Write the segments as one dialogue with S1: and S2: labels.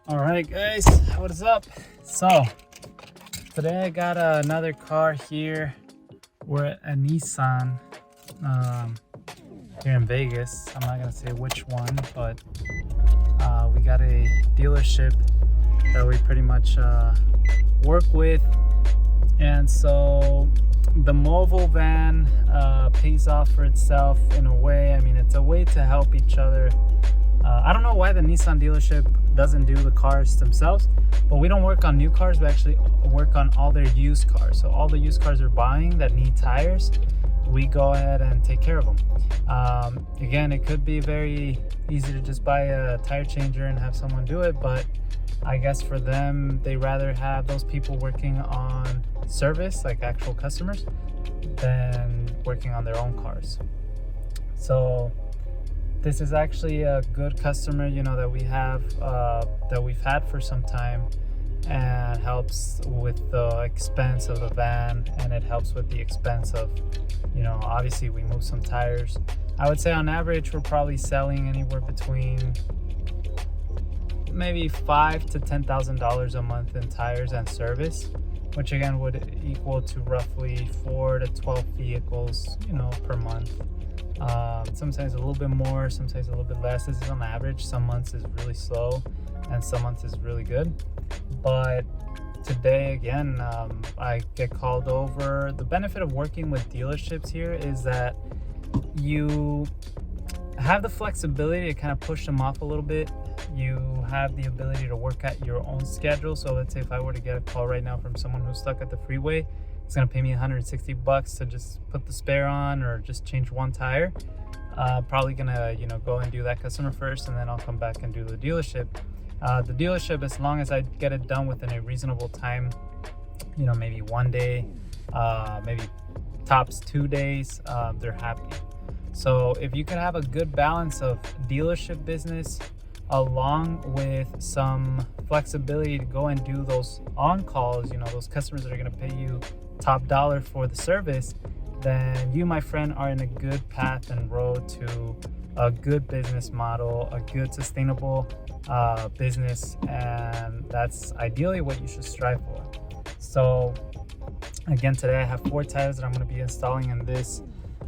S1: All right, guys, what is up? So today I got another car here. We're at a Nissan here in Vegas. I'm not gonna say which one, but we got a dealership that we pretty much work with, and so the mobile van pays off for itself in a way. I mean, it's a way to help each other. I don't know why the Nissan dealership doesn't do the cars themselves, but we don't work on new cars. We actually work on all their used cars. So all the used cars they're buying that need tires, we go ahead and take care of them. Again, it could be very easy to just buy a tire changer and have someone do it, but I guess for them, they rather have those people working on service, like actual customers, than working on their own cars. So this is actually a good customer, that we have, that we've had for some time, and helps with the expense of the van, and it helps with the expense of, obviously we move some tires. I would say on average, we're probably selling anywhere between maybe $5,000 to $10,000 a month in tires and service, which again would equal to roughly 4 to 12 vehicles, per month. Sometimes a little bit more, sometimes a little bit less. This is on average. Some months is really slow and some months is really good. But today, again, I get called over. The benefit of working with dealerships here is that you have the flexibility to kind of push them off a little bit. You have the ability to work at your own schedule. So let's say if I were to get a call right now from someone who's stuck at the freeway, it's gonna pay me $160 to just put the spare on or just change one tire. Probably gonna go and do that customer first, and then I'll come back and do the dealership. The dealership, as long as I get it done within a reasonable time, maybe one day, maybe tops 2 days, they're happy. So if you can have a good balance of dealership business along with some flexibility to go and do those on-calls, those customers that are going to pay you top dollar for the service, then you, my friend, are in a good path and road to a good business model, a good sustainable business, and that's ideally what you should strive for. So again, today I have 4 tires that I'm going to be installing in this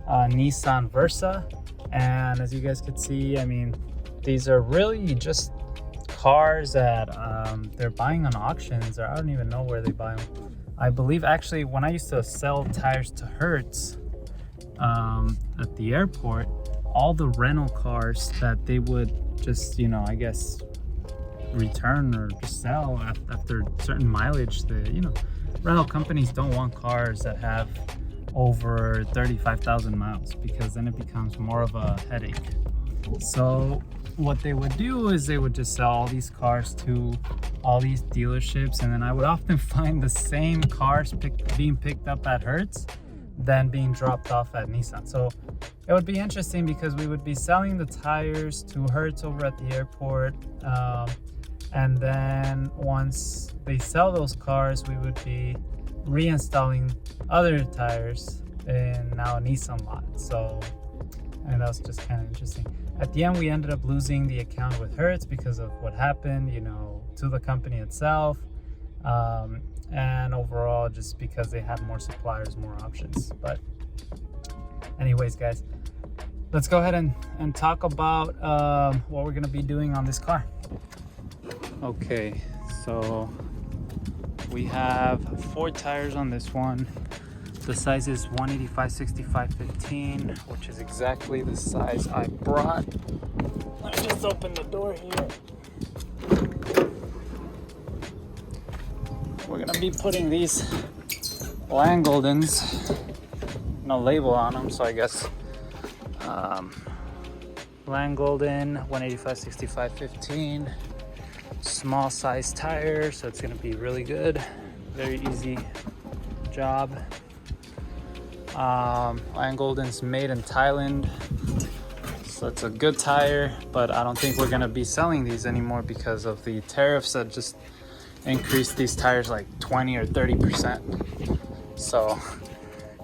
S1: Nissan Versa, and as you guys can see, I mean, these are really just cars that they're buying on auctions, or I don't even know where they buy them. I believe actually when I used to sell tires to Hertz at the airport, all the rental cars that they would just, I guess, return or just sell after certain mileage, the, rental companies don't want cars that have over 35,000 miles, because then it becomes more of a headache. So what they would do is they would just sell all these cars to all these dealerships, and then I would often find the same cars being picked up at Hertz than being dropped off at Nissan. So it would be interesting because we would be selling the tires to Hertz over at the airport, and then once they sell those cars, we would be reinstalling other tires in now a Nissan lot. So, and that was just kind of interesting. At the end, we ended up losing the account with Hertz because of what happened, to the company itself, and overall just because they had more suppliers, more options. But anyways, guys, let's go ahead and talk about what we're gonna be doing on this car. Okay, so we have 4 tires on this one. The size is 185/65/15, which is exactly the size I brought. Let me just open the door here. We're gonna be putting these Langgoldens, no label on them, so I guess Langgolden 185/65/15, small size tire, so it's gonna be really good, very easy job. Langgolden's made in Thailand, so it's a good tire, but I don't think we're gonna be selling these anymore because of the tariffs that just increased these tires like 20 or 30%. So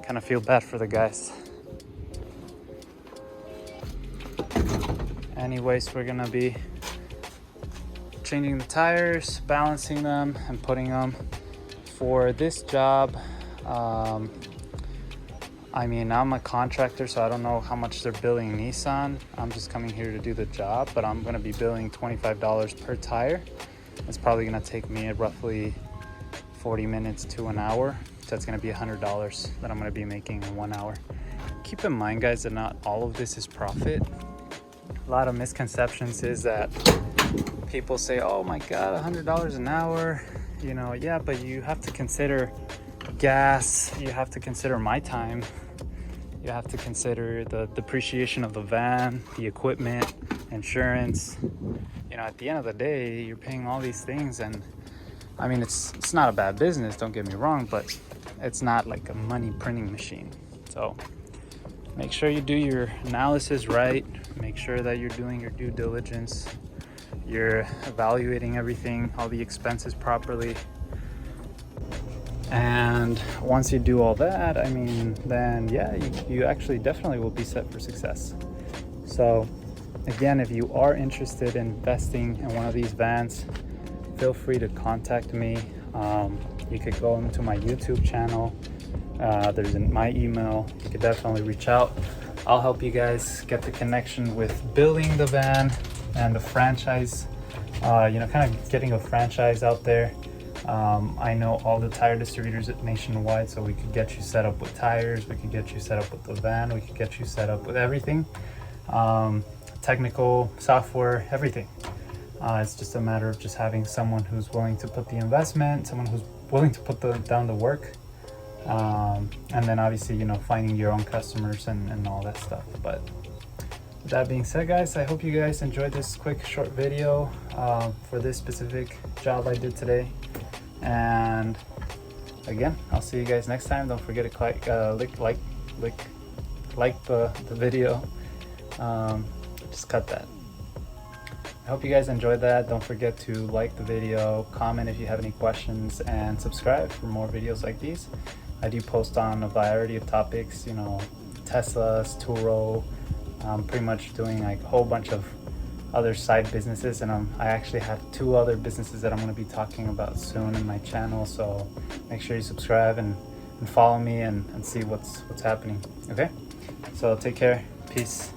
S1: kind of feel bad for the guys. Anyways, we're gonna be changing the tires, balancing them, and putting them. For this job, I mean, I'm a contractor, so I don't know how much they're billing Nissan. I'm just coming here to do the job, but I'm gonna be billing $25 per tire. It's probably gonna take me roughly 40 minutes to an hour. So it's gonna be $100 that I'm gonna be making in 1 hour. Keep in mind, guys, that not all of this is profit. A lot of misconceptions is that people say, oh my God, $100 an hour. You know, yeah, but you have to consider gas, you have to consider my time, you have to consider the depreciation of the van, the equipment, insurance. You know, at the end of the day, you're paying all these things, and I mean, it's not a bad business, don't get me wrong, but it's not like a money printing machine. So make sure you do your analysis right, make sure that you're doing your due diligence, you're evaluating everything, all the expenses properly. And once you do all that, I mean, then yeah, you actually definitely will be set for success. So again, if you are interested in investing in one of these vans, feel free to contact me. You could go into my YouTube channel. There's my email. You could definitely reach out. I'll help you guys get the connection with building the van and the franchise, you know, kind of getting a franchise out there. I know all the tire distributors nationwide, so we could get you set up with tires, we could get you set up with the van, we could get you set up with everything, technical, software, everything. It's just a matter of just having someone who's willing to put the investment, someone who's willing to put down the work, and then obviously, you know, finding your own customers and all that stuff. But with that being said, guys, I hope you guys enjoyed this quick short video for this specific job I did today. And again, I'll see you guys next time. Don't forget to like the video. Just cut that. I hope you guys enjoyed that. Don't forget to like the video, comment if you have any questions, and subscribe for more videos like these. I do post on a variety of topics, you know, Teslas, Turo. I'm pretty much doing like a whole bunch of other side businesses, and I actually have 2 other businesses that I'm going to be talking about soon in my channel. So make sure you subscribe and follow me and see what's happening. Okay, so take care, peace.